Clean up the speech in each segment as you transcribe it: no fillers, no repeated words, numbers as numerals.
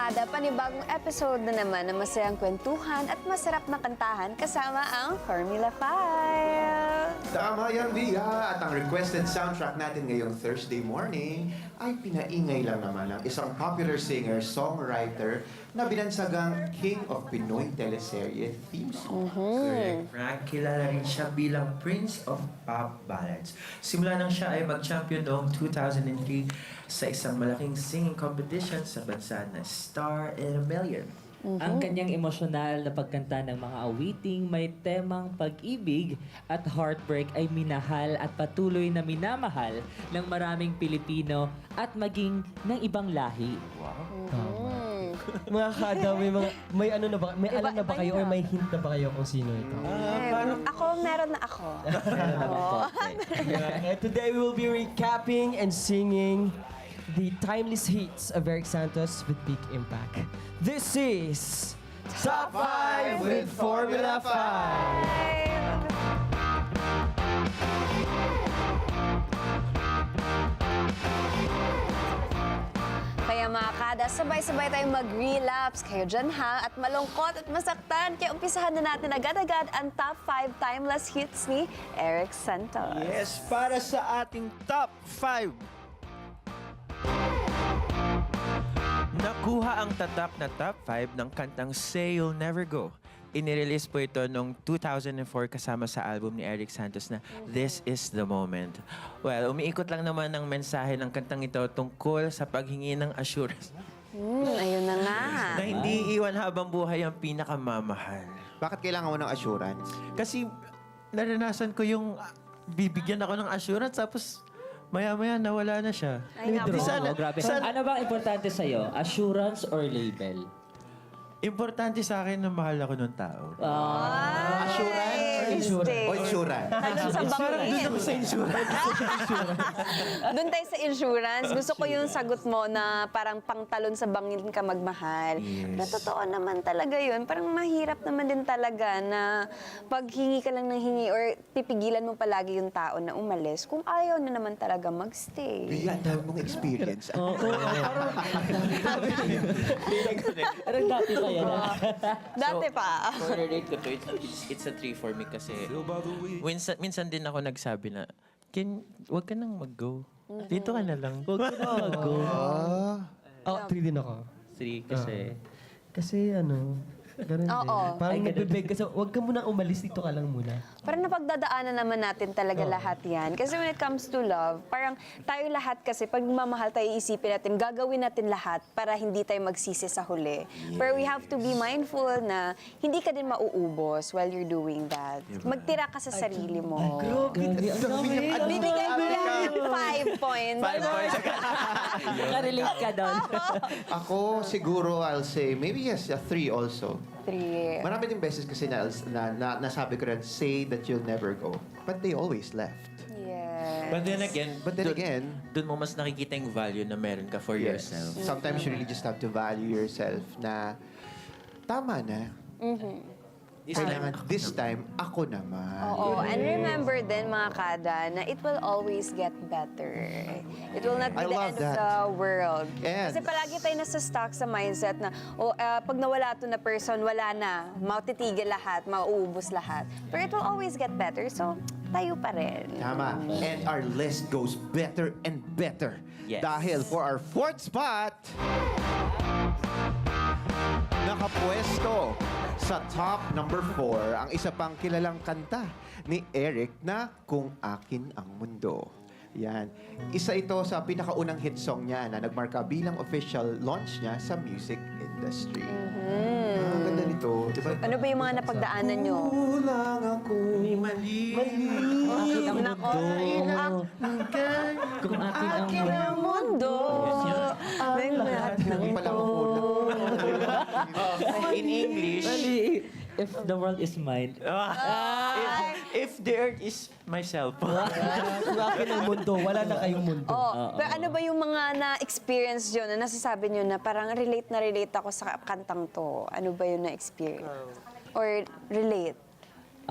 kada, panibagong episode na naman ng masayang kwentuhan at masarap na kantahan kasama ang Formula 5. Tama yan, Via. At ang requested soundtrack natin ngayong Thursday morning ay pinaingay lang naman ng isang popular singer, songwriter na binansagang King of Pinoy teleserye theme song. Correct, Frank. Kilala rin siya bilang Prince of Pop Ballads. Simula nang siya ay mag-champion noong 2003 sa isang malaking singing competition sa bansa na Star in a Million. Ang kanyang emosyonal na pagkanta ng mga awiting may temang pag-ibig at heartbreak ay minahal at patuloy na minamahal ng maraming Pilipino at maging ng ibang lahi. Mga kada, may ano na ba, may alam na ba kayo or may hint na ba kayo kung sino ito? Ako, meron na ako. Today we will be recapping and singing the timeless hits of Eric Santos with Big Impact. This is Top 5 with Formula 5! Kaya mga kada, sabay-sabay tayong mag-relapse. Kayo dyan ha, at malungkot at masaktan. Kaya umpisahan na natin agad-agad ang top 5 timeless hits ni Eric Santos. Yes, para sa ating top 5. Nakuha ang tatak na top 5 ng kantang Say You'll Never Go. Inirelease po ito noong 2004 kasama sa album ni Eric Santos na This Is The Moment. Well, umiikot lang naman ang mensahe ng kantang ito tungkol sa paghingi ng assurance Ayun na nga. na hindi iwan habang buhay ang pinakamamahal. Bakit kailangan mo ng assurance? Kasi naranasan ko yung bibigyan ako ng assurance tapos maya-maya nawala na siya. Ay, nga Di po. sana- Grabe. sana- Ano bang importante sa'yo? Assurance or label? Importante sa akin na mahal ako ng tao. Assurance? O insurance? Nandun sa bangin. sa insurance. Doon tayo sa insurance. Gusto ko yung sagot mo na parang pangtalon sa bangin ka magmahal. Yes. Na totoo naman talaga yun. Parang mahirap naman din talaga na pag hingi ka lang ng hingi or pipigilan mo palagi yung tao na umalis kung ayaw na naman talaga magstay. Via, ang dami mong experience. Parang dati sa'yo na. Dati pa. Correlate ko to. It's a 3 for me kasi minsan din ako nagsabi na, wag ka nang mag-go. Dito ka na lang. Huwag ka na mag-go. Oh, 3 din ako. 3 kasi... Kasi ano, ganun din. Oo. Parang nagbibig ka, huwag ka muna umalis, dito ka lang muna. Parang napagdadaanan naman natin talaga lahat yan. Kasi when it comes to love, parang tayo lahat kasi pag mamahal tayo, isipin natin, gagawin natin lahat para hindi tayo magsisi sa huli. Pero we have to be mindful na hindi ka din mauubos while you're doing that. Magtira ka sa sarili mo. Grabe, ang dami. Bibigay ko lang 5 points. 5 points. Nakarelate ka doon. Ako, siguro, I'll say, maybe yes, a 3 also. 3. Marami din beses kasi nasabi ko rin, say that you'll never go. But they always left. Yes. But then again, dun mo mas nakikita yung value na meron ka for yourself. Sometimes you really just have to value yourself na tama na. Kailangan this time, ako naman. Oo. And remember din, mga kada, na it will always get better. It will not be I the love end that. of the world. And- Kasi palagi tayo nasa stuck sa mindset na, pag nawala to na person, wala na. Matitigil lahat, mauubos lahat. But it will always get better. So, tayo pa rin. Tama. And our list goes better and better. Yes. Dahil for our 4th spot, nakapwesto sa top number 4 ang isa pang kilalang kanta ni Eric na Kung Akin Ang Mundo. Yan. Isa ito sa pinakaunang hit song niya na nagmarka bilang official launch niya sa music industry. Ang ganda nito. Diba? Ano ba yung mga napagdaanan nyo? Kulang ako. Mali. Nako. Kung akin ang Mundo. May lahat ng Hindi pala ako kulang. In English, if the world is mine. if the earth is myself. Kung akin ang mundo, wala na kayong mundo. Pero ano ba yung mga na-experience nyo na nasasabi nyo na parang relate na relate ako sa kantang to? Ano ba yung na-experience? Or relate?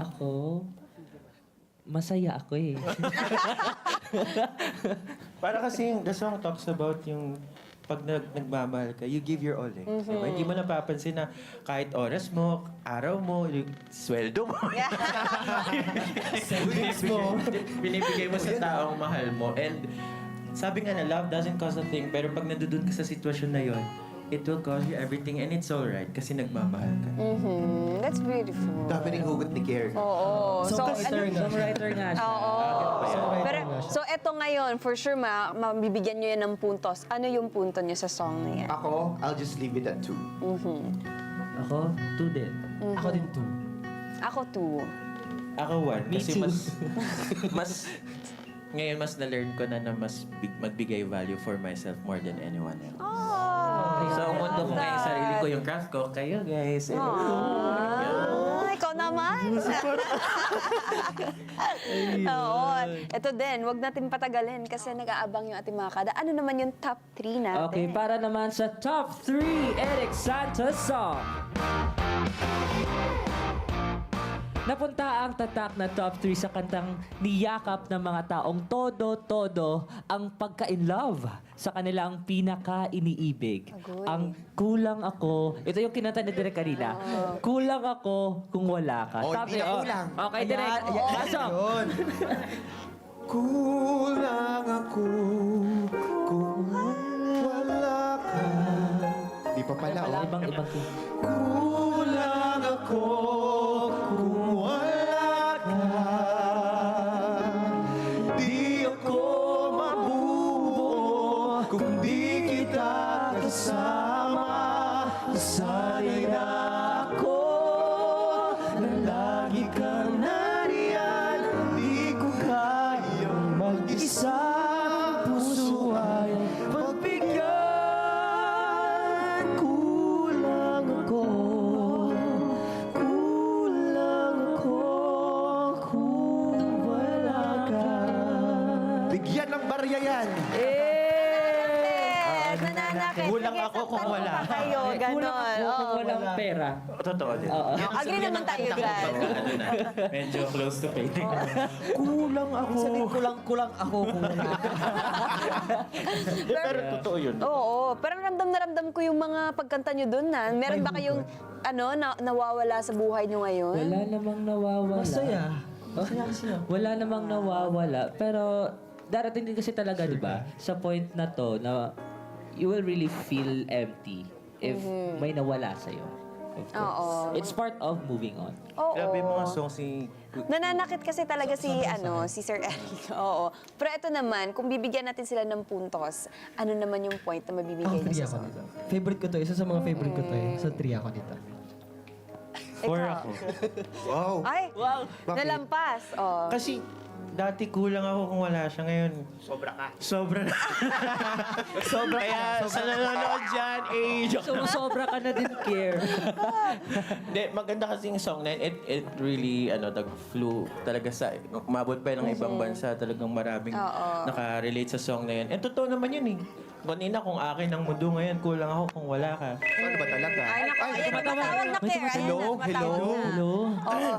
Ako, masaya ako eh. Para kasi the song talks about yung pag nagmamahal ka, you give your all eh. Diba? Hindi mo napapansin na kahit oras mo, araw mo, yung sweldo mo. binibigay mo sa taong mahal mo. And sabi nga na, love doesn't cost a thing. Pero pag nandun ka sa sitwasyon na yon, it will cost you everything and it's alright kasi nagmamahal ka. That's beautiful. Dami ning hugot ni Care. Oo. So, Songwriter nga siya. Pero, so eto ngayon, for sure, mabibigyan nyo yan ng puntos. Ano yung punto nyo sa song na yan? Ako, I'll just leave it at 2. Ako, 2 din. Ako din 2. Ako 2. Ako 1 Me kasi too. mas ngayon mas na-learn ko na mas magbigay value for myself more than anyone else. So, ang mundo ko ngayon, sarili ko yung craft ko. Kayo, guys. Ikaw naman. Oo. Ito din, wag natin patagalin kasi nag-aabang yung ating mga kada. Ano naman yung top 3 natin? Okay, para naman sa top 3 Eric Santos song. Napunta ang tatak na top 3 sa kantang niyakap ng mga taong todo-todo ang pagka-in-love sa kanilang pinaka-iniibig. Agoy. Ang kulang ako, ito yung kinanta ni Direk kanina, kulang ako kung wala ka. Oh, hindi na oh. kulang. Okay, Direk. Pasok. Kulang ako kung wala ka. Di pa pala, oh. Ibang Kulang ako kung wala ka. Di ako mabubuo kung di kita kasama. Sana'y na ako na lagi kang nariyan. Di ko kayang mag-isa. Puso ay pagbigyan. Kulang ako. Kulang ako kung wala ka. Bigyan ng barya yan. Nananakit. Kulang Sige, ako kung saktan wala. pa kayo, ganon. Kulang ako kung Oo. walang pera. Totoo din. Agree naman tayo dyan. Ano na, medyo close to fading. Kulang ako. Sabi kulang ako kung wala. Pero totoo yun. Oo, parang ramdam na ramdam ko yung mga pagkanta nyo dun na. Meron ba kayong nawawala sa buhay nyo ngayon? Wala namang nawawala. Masaya. Masaya kasi ako. Wala namang nawawala. Pero darating din kasi talaga, di ba? Sa point na to, na you will really feel empty if may nawala sa'yo. Of course. Oo. It's part of moving on. Oo. Grabe yung mga songs si... Nananakit kasi talaga si Sir Eric. Oo. Pero ito naman, kung bibigyan natin sila ng puntos, ano naman yung point na mabibigay Ako, niyo 3 sa ako song? dito. Favorite ko to. Isa sa mga favorite ko to eh. So, 3 ako dito. 4 Ikaw. ako. Wow. Ay, Bakit? nalampas. Oh. Kasi dati kulang ako kung wala siya. Ngayon, sobra ka. Sobra na. sobra Kaya sa nanonood dyan, joke. Sumusobra ka na din, Care. Hindi, maganda kasi yung song na yun. It really, nag-flew talaga sa, umabot pa ng ibang bansa, talagang maraming nakarelate sa song na yun. And totoo naman yun eh. Kanina kung akin ang mundo ngayon, kulang ako kung wala ka. Ano ba talaga? Ay, naku, ayan, tumatawag na Claire. Ayan Hello, na, tumatawag hello. na. Hello? Oo.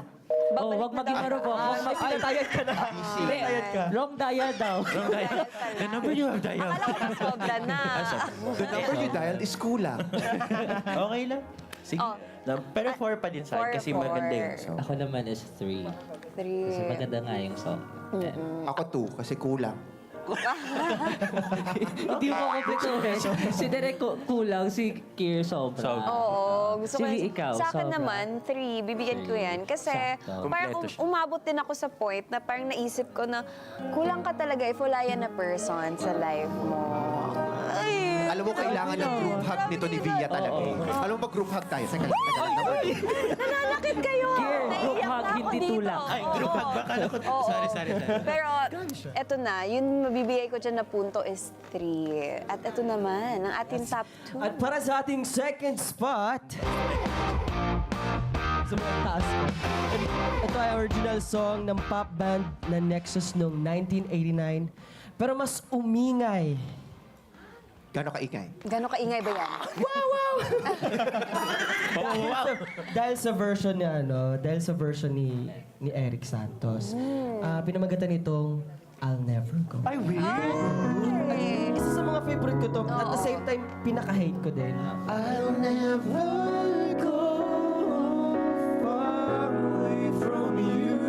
Oh, wag maging marupok. Ay, tayad ka na. Wrong dial daw. The number you have dialed. Akala ko nasobra na. The number you dialed is kulang. Okay lang. Sige. Oh. Pero 4 pa din sa akin kasi 4. maganda yung song. Ako naman is 3. Kasi 3. maganda nga yung song. Ako 2 kasi kulang. Hindi mo komplikuhin. Si Derek kulang, si Kier sobra. Oo, gusto ko. Sige, ikaw, Sa akin sobra. naman, 3. Bibigyan ko yan. Kasi Sakto. parang Kompleto siya. umabot din ako sa point na parang naisip ko na kulang ka talaga if wala yan na person sa life mo. Ay, Alam mo, kailangan ng group hug nito ni Via talaga. eh. Alam mo, mag-group hug tayo. Teka lang, number 2. nananakit kayo. Kier, Naiiyak group hug, na ako hindi dito. tulak. Ay, group hug ba? Kala ko. Oo. Sorry. Pero eto na, yung mabibigay ko dyan na punto is 3. At eto naman, ang ating top 2. At para sa ating second spot, sa mga taas ko. Ito ay original song ng pop band na Nexus noong 1989. Pero mas umingay. Gano'ng kaingay? Gano'ng kaingay ba yan? Dahil sa version ni ni Eric Santos. Pinamagatan nitong I'll Never Go. I will. Ay. Isa sa mga favorite ko to. At the Oo. same time, pinaka-hate ko din. I'll never go far away from you.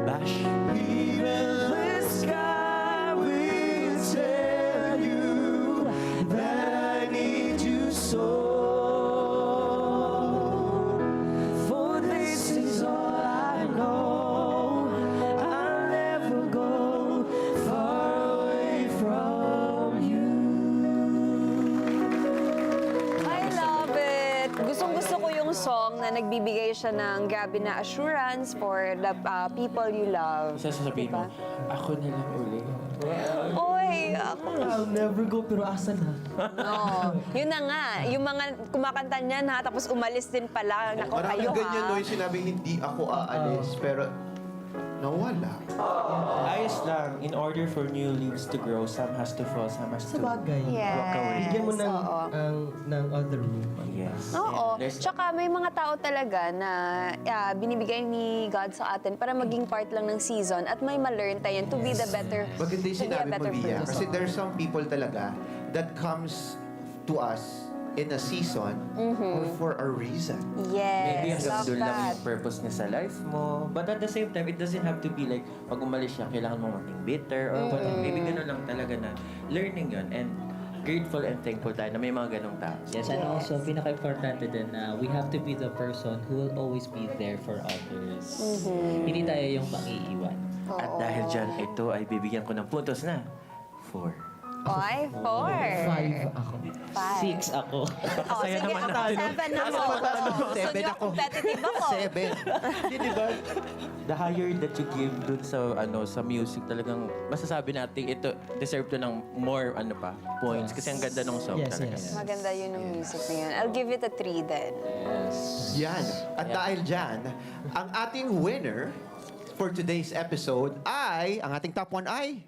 Bash. Even the sky will tell you that I need you so. For this is all I know. I'll never go far away from you. I love it! Gustong-gusto ko yung song na nagbibigay siya ng grabe na assurance for the people you love. Sasabihin mo, Diba? ako na lang uli. Oy, ako I'll never go, pero asa na? no. Yun na nga, yung mga kumakanta niyan ha, tapos umalis din pala. Nako kayo Maraming ganyan, ha. no, yung sinabing hindi ako aalis, pero nawala. Ayos lang. In order for new leaves to grow, some has to fall, some has Sa to bagay. walk away. Bigyan mo ng, oo. ng other room. Yes. Oo. There's- Tsaka may mga tao talaga na binibigay ni God sa atin para maging part lang ng season at may ma-learn tayo to be the better, Maganda yung to be a sinabi mo, better Bia. person. Kasi there's some people talaga that comes to us in a season or for a reason. Maybe Yes, hanggang love doon lang that. yung purpose niya sa life mo. But at the same time, it doesn't have to be like, pag umalis siya, kailangan mo maging bitter or whatever. Maybe gano'n lang talaga na learning yun. And grateful and thankful tayo na may mga ganong tao. Yes, and also, pinaka-importante din na we have to be the person who will always be there for others. Hindi tayo yung mangiiwan. At dahil dyan, ito ay bibigyan ko ng puntos na 4. Ay, 4. 5 ako. 6 ako. Oh, sige, ako 7 ako. Gusto Seven niyo ako. competitive ako. 7. Hindi, di ba? The higher that you give dun sa music, talagang masasabi natin ito deserve to ng more points kasi ang ganda ng song Yes, talaga. yes. Maganda yun ng music na yun. I'll give it a 3 then. Yan. At dahil dyan, ang ating winner for today's episode ay, ang ating top 1 ay...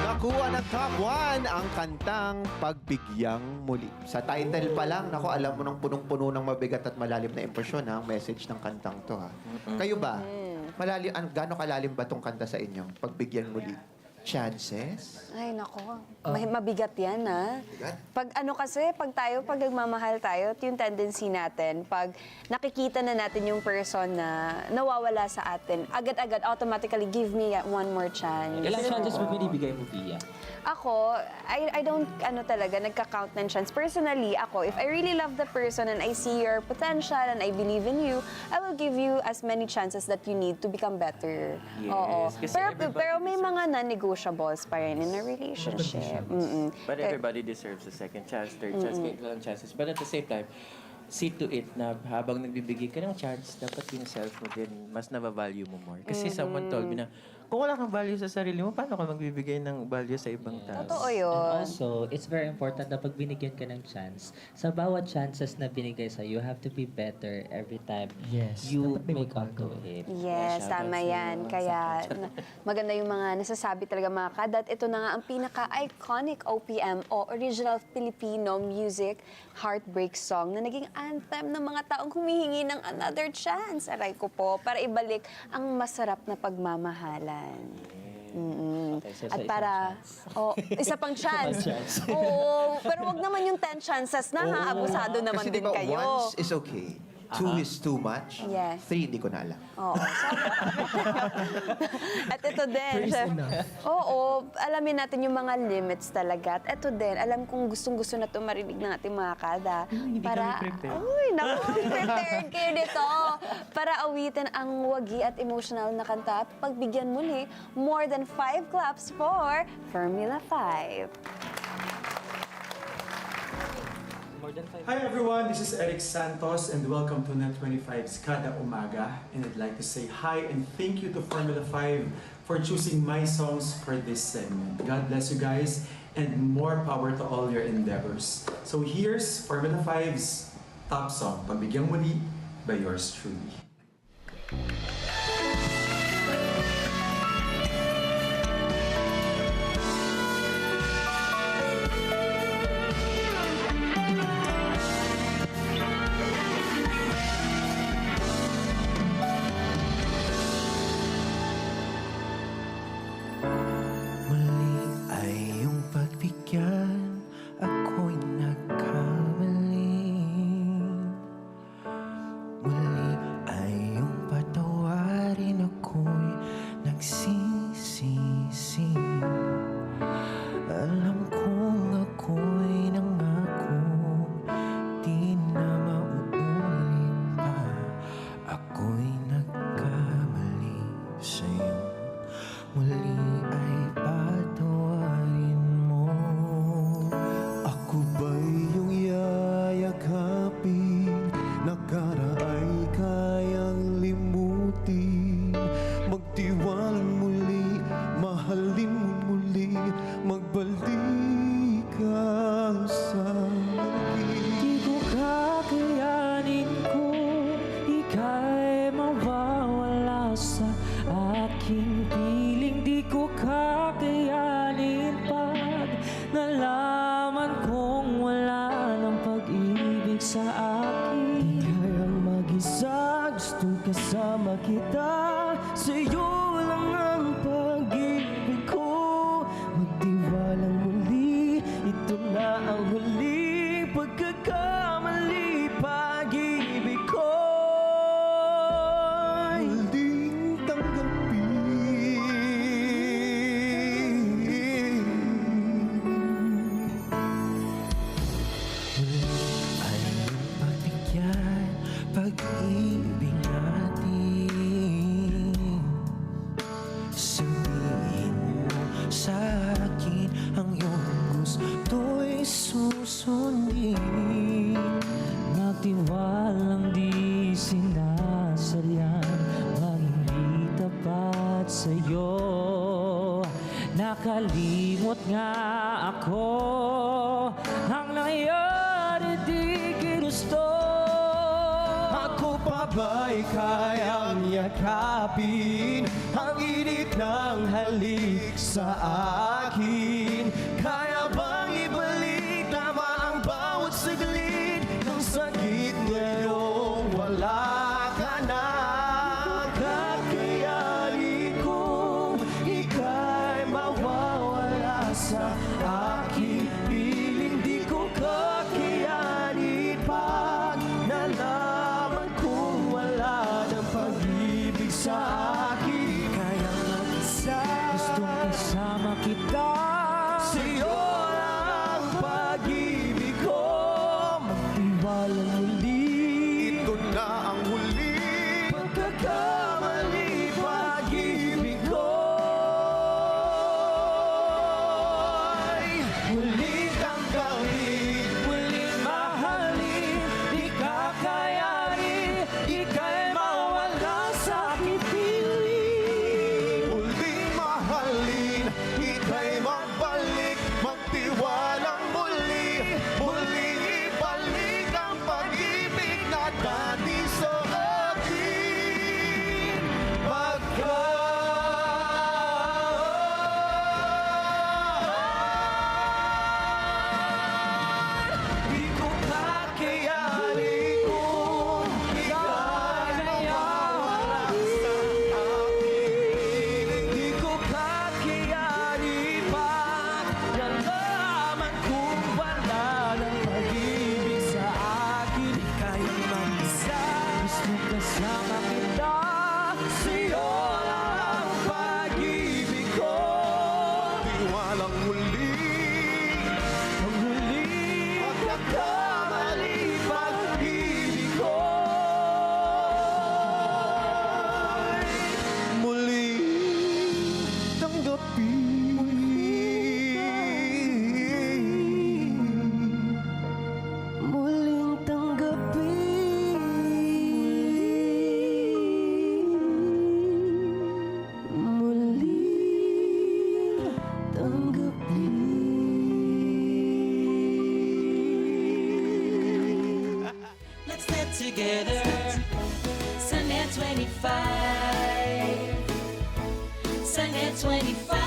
Nakuha ng top 1 ang kantang Pagbigyang Muli. Sa title pa lang, nako, alam mo nang punong-puno ng mabigat at malalim na impresyon ang message ng kantang to ha. Kayo ba? Malalim, gaano kalalim ba tong kanta sa inyo? Pagbigyang Muli. Chances? Ay, nako. Mabigat yan, ha? Bigat? Pag pag nagmamahal tayo, ito yung tendency natin. Pag nakikita na natin yung person na nawawala sa atin, agad-agad, automatically, give me one more chance. Ilang chances mo binibigay mo, Pia? Ako, I don't, nagka-count ng chance. Personally, ako, if I really love the person and I see your potential and I believe in you, I will give you as many chances that you need to become better. Yes, Oo. kasi Pero may mga non-negotiables pa rin in a relationship. But everybody deserves a second chance, third chance, kailangan chances. But at the same time, see to it na habang nagbibigay ka ng chance, dapat yung self mo din, mas nabavalue mo more. Kasi someone told me na, kung wala kang value sa sarili mo, paano ka magbibigay ng value sa ibang tao? Totoo And yun. also, it's very important na pag binigyan ka ng chance, sa bawat chances na binigay sa you have to be better every time Yes, you dapat may make up to magbago. it. Yes, Shoutout tama sa yan. mga Kaya maganda yung mga nasasabi talaga mga kadat. Ito na nga ang pinaka-iconic OPM o Original Filipino Music Heartbreak Song na naging anthem ng mga taong humihingi ng another chance. Aray ko po, para ibalik ang masarap na pagmamahalan. Okay, so At sa para, isa pang chance. Oo, pero wag naman yung 10 chances na ha. Abusado naman Kasi din diba, kayo. once is okay. 2 is too much. Yes. 3, di ko na alam. Oo. At ito din. Praise enough. Oo, alamin natin yung mga limits talaga. At ito din, alam kong gustong-gusto na ito marinig ng ating mga kada. Hindi kami prepared. Uy, naku, prepared kayo dito. Para awitin ang wagi at emotional na kanta. Pagbigyan muli, more than 5 claps for Formula 5. Hi everyone, this is Eric Santos and welcome to Net 25's Kada Umaga. And I'd like to say hi and thank you to Formula 5 for choosing my songs for this segment. God bless you guys and more power to all your endeavors. So here's Formula 5's top song, Pagbigyang Muli by yours truly. pag-ibig sa akin. Di kayang mag-isa, gustong kasama kita. Sa'yo lang ang pag-ibig ko. Magtiwalang muli, ito na ang huling pagkakamali. Pag-ibig ko Muling Ay pagbigyan, pag-ibig natin. Sabihin mo sa akin ang iyong gusto'y susundin. Magtiwalang di sinasadyan, pag hindi tapat sa'yo. Nakalimot nga ako, ang nangyari di ginusto. Ako pa ba'y kayang yakapin ang init ng halik sa akin? Kaya bang ibalik tama ang bawat saglit ng sakit ngayong wala ka na? Kakayanin kong ika'y mawawala sa akin. Piling di ko kakayanin pag nalaman kong wala ng pag-ibig sa akin. Kaya mag-isa, Gustong kasama kita. sa'yo lang ang pag-ibig ko. Magtiwalang muli, Ito na ang huli. pagkakamali. Pag-ibig ko muling tanggapin, muling mahalin. Di kakayanin, ika'y mawala sa aking piling. Muling mahalin, ika'y magbalik, magtiwalang muli, muling ibalik ang pag-ibig na dati sa akin. Di ko kakayanin kung ika'y mawawala sa akin. Di ko kakayanin pag nalaman kong wala ng pag-ibig sa akin. Di kayang mag-isa, Gustong kasama kita. sa'yo lang ang pag-ibig ko. Tiwalang muli. Ang huling pagkakamali, pag-ibig ko. Muling tanggapin. Muling tanggapin. Muling tanggapin. Let's get together. Sunday 25. Sunday 25.